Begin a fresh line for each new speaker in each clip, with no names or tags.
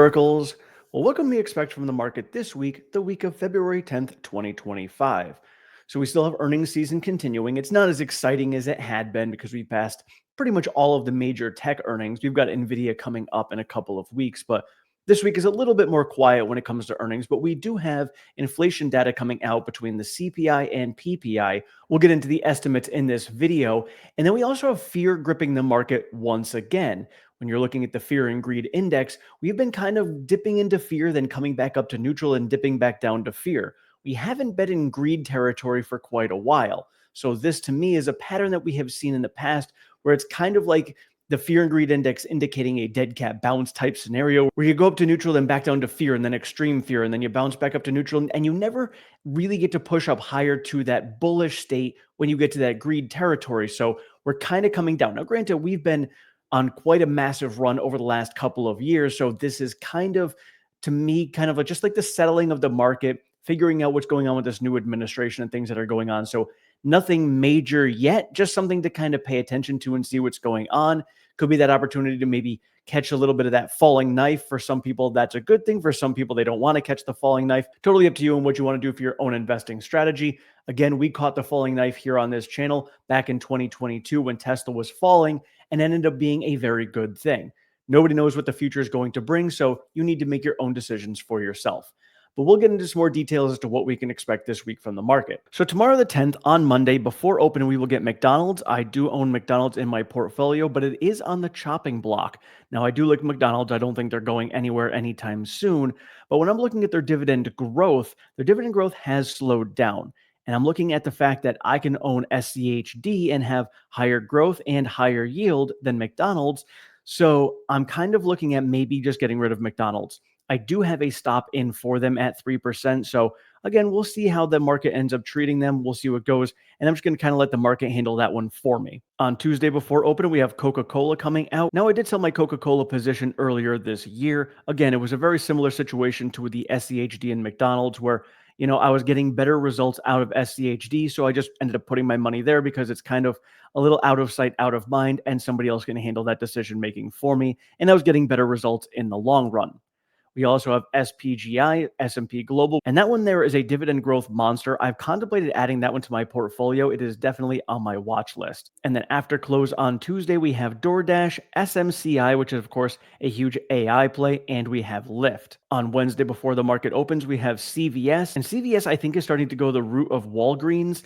Oracles. Well, what can we expect from the market this week, the week of February 10th, 2025? So we still have earnings season continuing. It's not as exciting as it had been because we passed pretty much all of the major tech earnings. We've got Nvidia coming up in a couple of weeks, but this week is a little bit more quiet when it comes to earnings, but we do have inflation data coming out between the CPI and PPI. We'll get into the estimates in this video. And then we also have fear gripping the market once again. When you're looking at the fear and greed index, we've been kind of dipping into fear, then coming back up to neutral and dipping back down to fear. We haven't been in greed territory for quite a while. So this to me is a pattern that we have seen in the past where it's kind of like the fear and greed index indicating a dead cat bounce type scenario where you go up to neutral, then back down to fear, and then extreme fear, and then you bounce back up to neutral, and you never really get to push up higher to that bullish state when you get to that greed territory. So we're kind of coming down. Now, granted, we've been on quite a massive run over the last couple of years. So this is kind of, to me, kind of just like the settling of the market, figuring out what's going on with this new administration and things that are going on. So nothing major yet, just something to kind of pay attention to and see what's going on. Could be that opportunity to maybe catch a little bit of that falling knife. For some people, that's a good thing. For some people, they don't want to catch the falling knife. Totally up to you and what you want to do for your own investing strategy. Again, we caught the falling knife here on this channel back in 2022 when Tesla was falling, and ended up being a very good thing. Nobody knows what the future is going to bring, so you need to make your own decisions for yourself. But we'll get into some more details as to what we can expect this week from the market. So tomorrow the 10th, on Monday, before open, we will get McDonald's. I do own McDonald's in my portfolio, but it is on the chopping block. Now, I do like McDonald's. I don't think they're going anywhere anytime soon. But when I'm looking at their dividend growth has slowed down. And I'm looking at the fact that I can own SCHD and have higher growth and higher yield than McDonald's. So I'm kind of looking at maybe just getting rid of McDonald's. I do have a stop in for them at 3%. So again, we'll see how the market ends up treating them. We'll see what goes. And I'm just going to kind of let the market handle that one for me. On Tuesday before open, we have Coca-Cola coming out. Now, I did sell my Coca-Cola position earlier this year. Again, it was a very similar situation to the SCHD and McDonald's where I was getting better results out of SCHD. So I just ended up putting my money there because it's kind of a little out of sight, out of mind, and somebody else can handle that decision making for me. And I was getting better results in the long run. We also have SPGI, S&P Global, and that one there is a dividend growth monster. I've contemplated adding that one to my portfolio. It is definitely on my watch list. And then after close on Tuesday, we have DoorDash, SMCI, which is of course a huge AI play, and we have Lyft. On Wednesday before the market opens, we have CVS, and CVS I think is starting to go the route of Walgreens.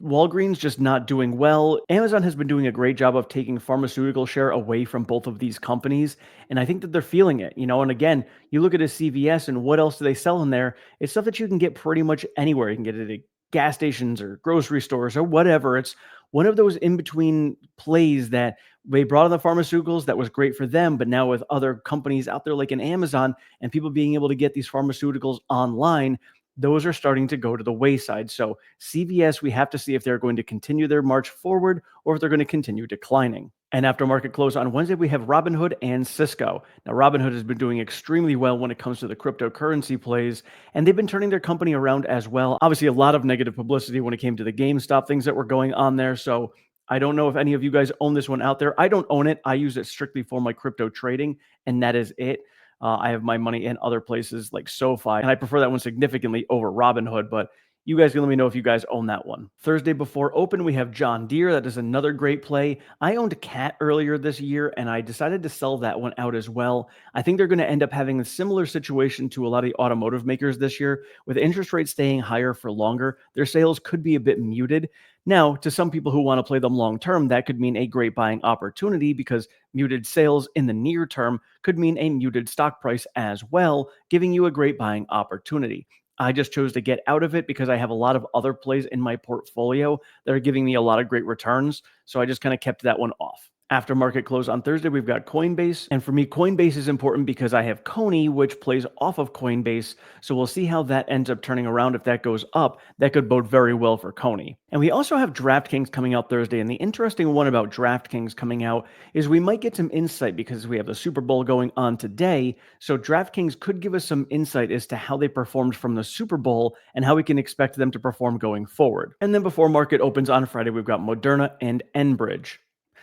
Walgreens just not doing well. Amazon has been doing a great job of taking pharmaceutical share away from both of these companies. And I think that they're feeling it, and again, you look at a CVS and what else do they sell in there? It's stuff that you can get pretty much anywhere. You can get it at gas stations or grocery stores or whatever. It's one of those in-between plays that they brought in the pharmaceuticals that was great for them, but now with other companies out there like an Amazon and people being able to get these pharmaceuticals online, those are starting to go to the wayside. So CVS, we have to see if they're going to continue their march forward or if they're going to continue declining. And after market close on Wednesday, we have Robinhood and Cisco. Now, Robinhood has been doing extremely well when it comes to the cryptocurrency plays, and they've been turning their company around as well. Obviously, a lot of negative publicity when it came to the GameStop things that were going on there. So I don't know if any of you guys own this one out there. I don't own it. I use it strictly for my crypto trading, and that is it. I have my money in other places like SoFi, and I prefer that one significantly over Robinhood, but you guys can let me know if you guys own that one. Thursday before open, we have John Deere. That is another great play. I owned Cat earlier this year, and I decided to sell that one out as well. I think they're going to end up having a similar situation to a lot of the automotive makers this year. With interest rates staying higher for longer, their sales could be a bit muted. Now, to some people who want to play them long term, that could mean a great buying opportunity because muted sales in the near term could mean a muted stock price as well, giving you a great buying opportunity. I just chose to get out of it because I have a lot of other plays in my portfolio that are giving me a lot of great returns. So I just kind of kept that one off. After market close on Thursday, we've got Coinbase. And for me, Coinbase is important because I have Coney, which plays off of Coinbase. So we'll see how that ends up turning around. If that goes up, that could bode very well for Coney. And we also have DraftKings coming out Thursday. And the interesting one about DraftKings coming out is we might get some insight because we have the Super Bowl going on today. So DraftKings could give us some insight as to how they performed from the Super Bowl and how we can expect them to perform going forward. And then before market opens on Friday, we've got Moderna and Enbridge.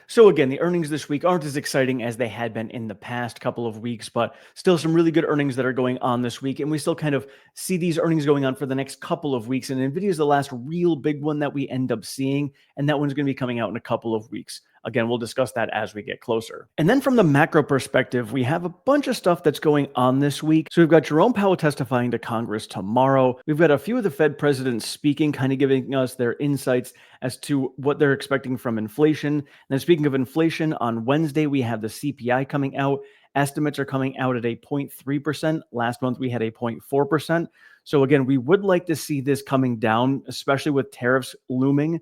So again, the earnings this week aren't as exciting as they had been in the past couple of weeks, but still some really good earnings that are going on this week. And we still kind of see these earnings going on for the next couple of weeks. And Nvidia is the last real big one that we end up seeing. And that one's going to be coming out in a couple of weeks. Again, we'll discuss that as we get closer. And then from the macro perspective, we have a bunch of stuff that's going on this week. So we've got Jerome Powell testifying to Congress tomorrow. We've got a few of the Fed presidents speaking, kind of giving us their insights as to what they're expecting from inflation. And then speaking of inflation, on Wednesday, we have the CPI coming out. Estimates are coming out at a 0.3%. Last month, we had a 0.4%. So again, we would like to see this coming down, especially with tariffs looming.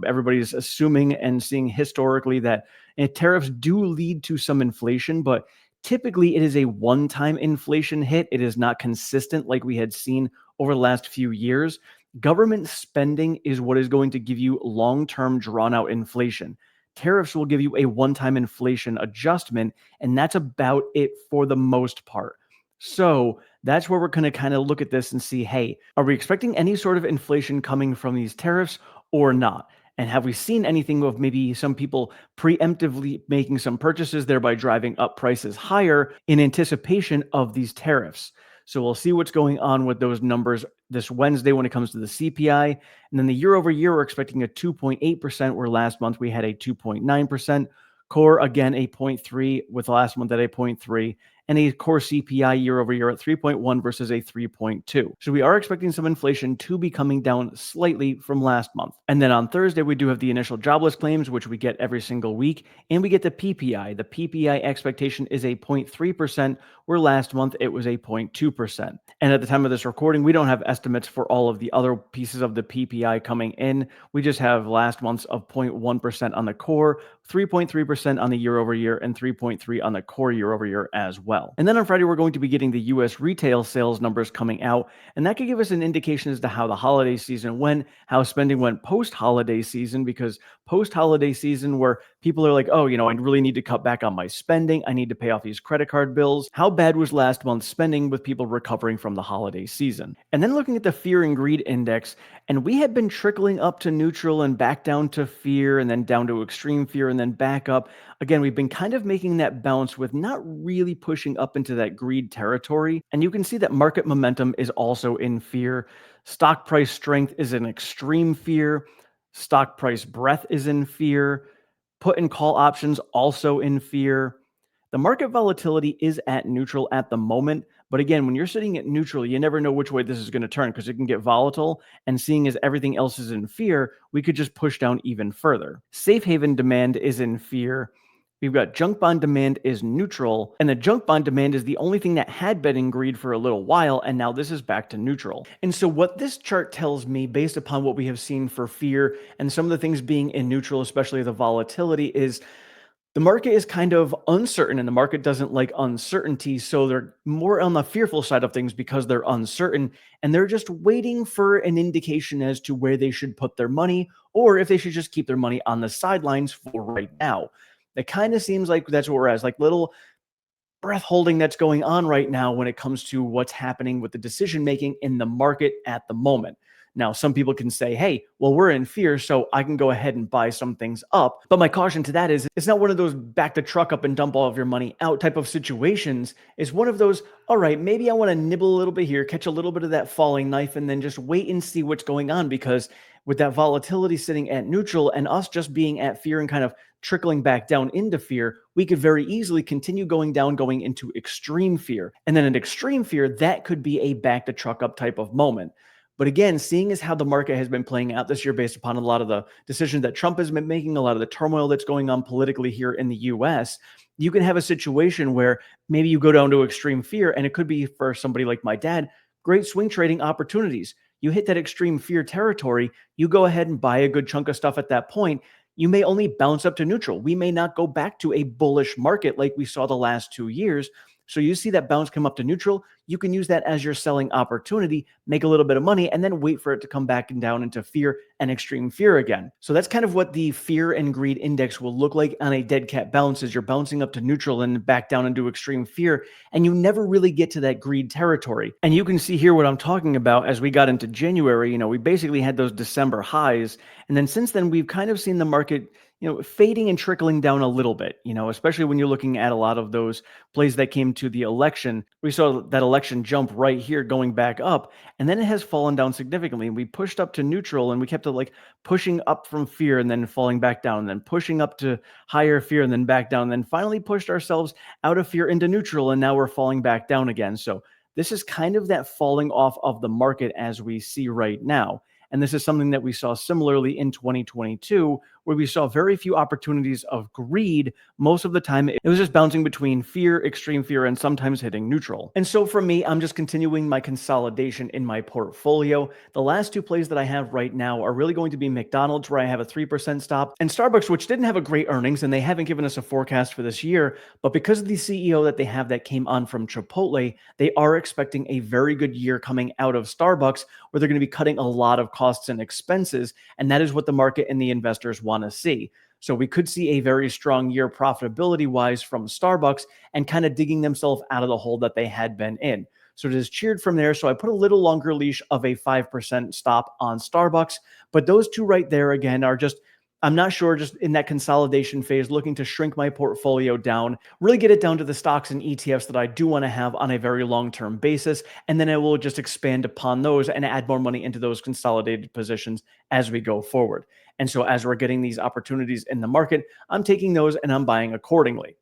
Everybody's assuming and seeing historically that tariffs do lead to some inflation, but typically it is a one-time inflation hit. It is not consistent like we had seen over the last few years. Government spending is what is going to give you long-term drawn-out inflation. Tariffs will give you a one-time inflation adjustment, and that's about it for the most part. So that's where we're going to kind of look at this and see, hey, are we expecting any sort of inflation coming from these tariffs or not? And have we seen anything of maybe some people preemptively making some purchases, thereby driving up prices higher in anticipation of these tariffs? So we'll see what's going on with those numbers this Wednesday when it comes to the CPI. And then the year over year, we're expecting a 2.8%, where last month we had a 2.9%. Core, again, a 0.3, with last month at a 0.3. And a core CPI year over year at 3.1 versus a 3.2. So we are expecting some inflation to be coming down slightly from last month. And then on Thursday, we do have the initial jobless claims, which we get every single week. And we get the PPI. The PPI expectation is a 0.3%, where last month it was a 0.2%. And at the time of this recording, we don't have estimates for all of the other pieces of the PPI coming in. We just have last month's of 0.1% on the core, 3.3% on the year over year, and 3.3% on the core year over year as well. And then on Friday, we're going to be getting the U.S. retail sales numbers coming out, and that could give us an indication as to how the holiday season went, how spending went post-holiday season, because post-holiday season where people are like, oh, I really need to cut back on my spending. I need to pay off these credit card bills. How bad was last month's spending with people recovering from the holiday season? And then looking at the fear and greed index, and we had been trickling up to neutral and back down to fear and then down to extreme fear and then back up. Again, we've been kind of making that bounce with not really pushing up into that greed territory. And you can see that market momentum is also in fear. Stock price strength is in extreme fear. Stock price breadth is in fear. Put and call options also in fear. The market volatility is at neutral at the moment. But again, when you're sitting at neutral, you never know which way this is going to turn because it can get volatile. And seeing as everything else is in fear, we could just push down even further. Safe haven demand is in fear. We've got junk bond demand is neutral, and the junk bond demand is the only thing that had been in greed for a little while, and now this is back to neutral. And so what this chart tells me, based upon what we have seen for fear and some of the things being in neutral, especially the volatility, is the market is kind of uncertain, and the market doesn't like uncertainty. So they're more on the fearful side of things because they're uncertain, and they're just waiting for an indication as to where they should put their money, or if they should just keep their money on the sidelines for right now. It kind of seems like that's what we're at, like little breath holding that's going on right now when it comes to what's happening with the decision making in the market at the moment. Now, some people can say, hey, well, we're in fear, so I can go ahead and buy some things up. But my caution to that is it's not one of those back the truck up and dump all of your money out type of situations. It's one of those, all right, maybe I want to nibble a little bit here, catch a little bit of that falling knife, and then just wait and see what's going on, because with that volatility sitting at neutral and us just being at fear and kind of trickling back down into fear, we could very easily continue going down, going into extreme fear. And then in extreme fear, that could be a back the truck up type of moment. But again, seeing as how the market has been playing out this year based upon a lot of the decisions that Trump has been making, a lot of the turmoil that's going on politically here in the US, you can have a situation where maybe you go down to extreme fear, and it could be, for somebody like my dad, great swing trading opportunities. You hit that extreme fear territory, you go ahead and buy a good chunk of stuff at that point. You may only bounce up to neutral. We may not go back to a bullish market like we saw the last 2 years. So you see that bounce come up to neutral, you can use that as your selling opportunity, make a little bit of money, and then wait for it to come back and down into fear and extreme fear again. So that's kind of what the fear and greed index will look like on a dead cat bounce, as you're bouncing up to neutral and back down into extreme fear, and you never really get to that greed territory. And you can see here what I'm talking about. As we got into January, we basically had those December highs, and then since then we've kind of seen the market fading and trickling down a little bit, especially when you're looking at a lot of those plays that came to the election. We saw that election jump right here going back up, and then it has fallen down significantly. And we pushed up to neutral and we kept it like pushing up from fear and then falling back down, and then pushing up to higher fear and then back down, and then finally pushed ourselves out of fear into neutral. And now we're falling back down again. So this is kind of that falling off of the market as we see right now. And this is something that we saw similarly in 2022, where we saw very few opportunities of greed. Most of the time, it was just bouncing between fear, extreme fear, and sometimes hitting neutral. And so for me, I'm just continuing my consolidation in my portfolio. The last two plays that I have right now are really going to be McDonald's, where I have a 3% stop, and Starbucks, which didn't have a great earnings, and they haven't given us a forecast for this year. But because of the CEO that they have that came on from Chipotle, they are expecting a very good year coming out of Starbucks, where they're going to be cutting a lot of costs and expenses. And that is what the market and the investors want to see. So we could see a very strong year profitability wise from Starbucks and kind of digging themselves out of the hole that they had been in. So it is cheered from there. So I put a little longer leash of a 5% stop on Starbucks. But those two right there, again, are just, I'm not sure, just in that consolidation phase, looking to shrink my portfolio down, really get it down to the stocks and ETFs that I do want to have on a very long-term basis. And then I will just expand upon those and add more money into those consolidated positions as we go forward. And so as we're getting these opportunities in the market, I'm taking those and I'm buying accordingly.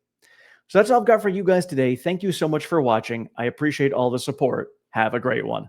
So that's all I've got for you guys today. Thank you so much for watching. I appreciate all the support. Have a great one.